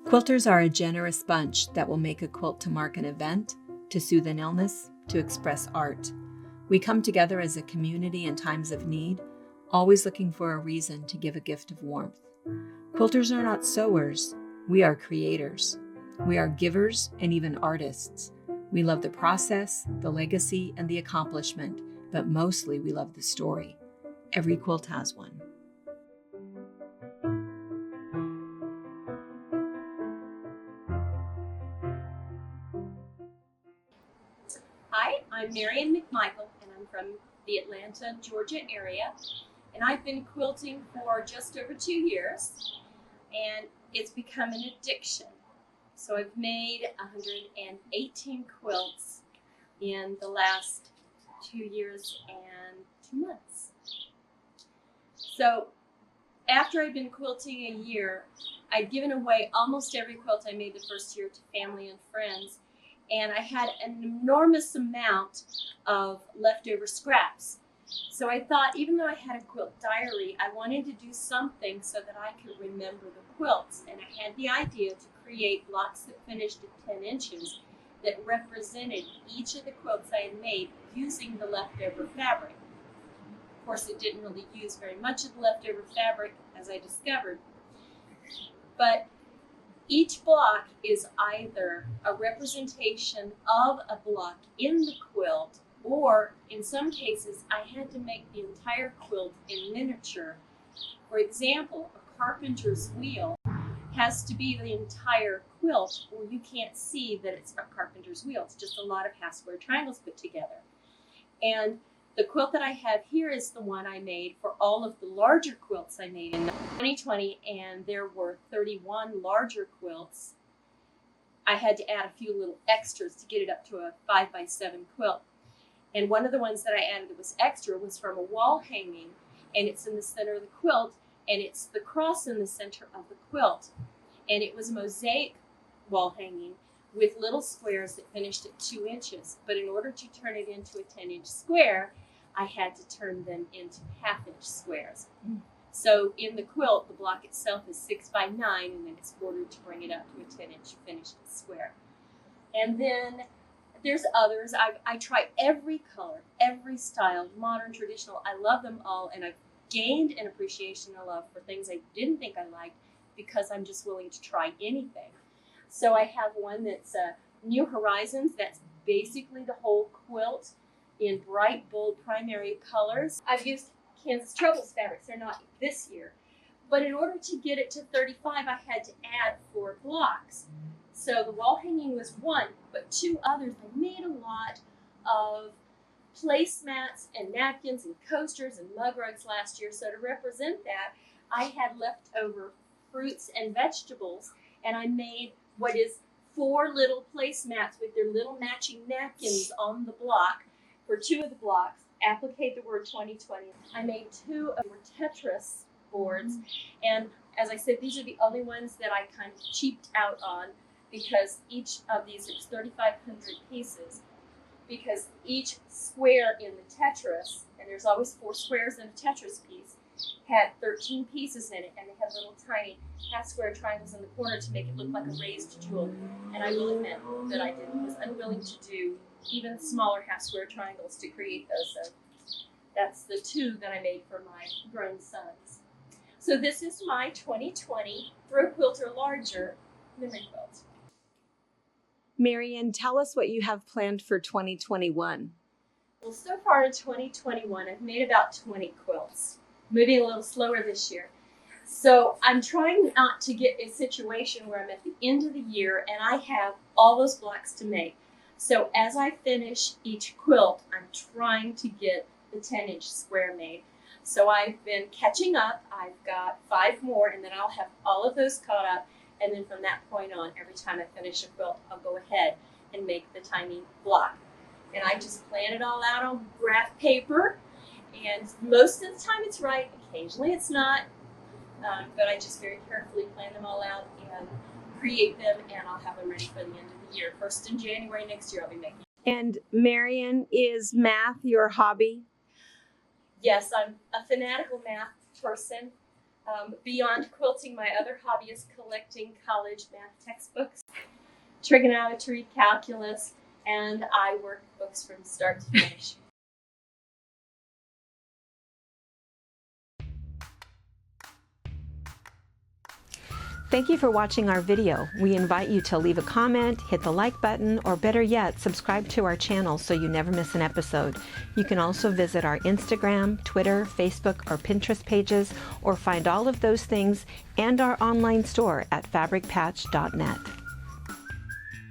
Quilters are a generous bunch that will make a quilt to mark an event, to soothe an illness, to express art. We come together as a community in times of need, always looking for a reason to give a gift of warmth. Quilters are not sewers, we are creators. We are givers and even artists. We love the process, the legacy, and the accomplishment, but mostly we love the story. Every quilt has one. Hi, I'm Marian McMichael, and I'm from the Atlanta, Georgia area, and I've been quilting for just over 2 years, and it's become an addiction. So I've made 118 quilts in the last 2 years and 2 months. So after I'd been quilting a year, I'd given away almost every quilt I made the first year to family and friends. And I had an enormous amount of leftover scraps. So I thought, even though I had a quilt diary, I wanted to do something so that I could remember the quilts. And I had the idea to create blocks that finished at 10 inches that represented each of the quilts I had made using the leftover fabric. Of course, it didn't really use very much of the leftover fabric, as I discovered. But each block is either a representation of a block in the quilt, or in some cases, I had to make the entire quilt in miniature. For example, a carpenter's wheel has to be the entire quilt, or you can't see that it's a carpenter's wheel. It's just a lot of half square triangles put together. And the quilt that I have here is the one I made for all of the larger quilts I made in 2020, and there were 31 larger quilts. I had to add a few little extras to get it up to a 5x7 quilt. And one of the ones that I added that was extra was from a wall hanging, and it's in the center of the quilt, and it's the cross in the center of the quilt. And it was a mosaic wall hanging with little squares that finished at 2 inches. But in order to turn it into a 10-inch square, I had to turn them into half-inch squares. So in the quilt, the block itself is 6x9, and then it's bordered to bring it up to a 10-inch finished square. And then there's others. I try every color, every style, modern, traditional. I love them all, and I've gained an appreciation and love for things I didn't think I liked because I'm just willing to try anything. So I have one that's New Horizons. That's basically the whole quilt in bright, bold, primary colors. I've used Kansas Troubles fabrics. They're not this year. But in order to get it to 35, I had to add 4 blocks. So the wall hanging was 1, but 2 others. I made a lot of placemats and napkins and coasters and mug rugs last year. So to represent that, I had leftover fruits and vegetables, and I made what is 4 little placemats with their little matching napkins on the block. For 2 of the blocks, applique the word 2020. I made 2 of the Tetris boards, and as I said, these are the only ones that I kind of cheaped out on, because each of these is 3,500 pieces, because each square in the Tetris, and there's always 4 squares in a Tetris piece, had 13 pieces in it, and they had little tiny half square triangles in the corner to make it look like a raised jewel. And I really meant that I was unwilling to do even smaller half square triangles to create those. So that's the 2 that I made for my grown sons. So this is my 2020 Throw Quilter Larger memory quilt. Marian, tell us what you have planned for 2021. Well, so far in 2021, I've made about 20 quilts, moving a little slower this year. So I'm trying not to get a situation where I'm at the end of the year and I have all those blocks to make. So as I finish each quilt, I'm trying to get the 10-inch square made. So I've been catching up. I've got 5 more, and then I'll have all of those caught up. And then from that point on, every time I finish a quilt, I'll go ahead and make the tiny block. And I just plan it all out on graph paper. And most of the time it's right. Occasionally it's not. But I just very carefully plan them all out and create them, and I'll have them ready for the end of the year. First in January next year, I'll be making. And Marian, is math your hobby? Yes, I'm a fanatical math person. Beyond quilting, my other hobby is collecting college math textbooks, trigonometry, calculus, and I work books from start to finish. Thank you for watching our video. We invite you to leave a comment, hit the like button, or better yet, subscribe to our channel so you never miss an episode. You can also visit our Instagram, Twitter, Facebook, or Pinterest pages, or find all of those things and our online store at fabricpatch.net.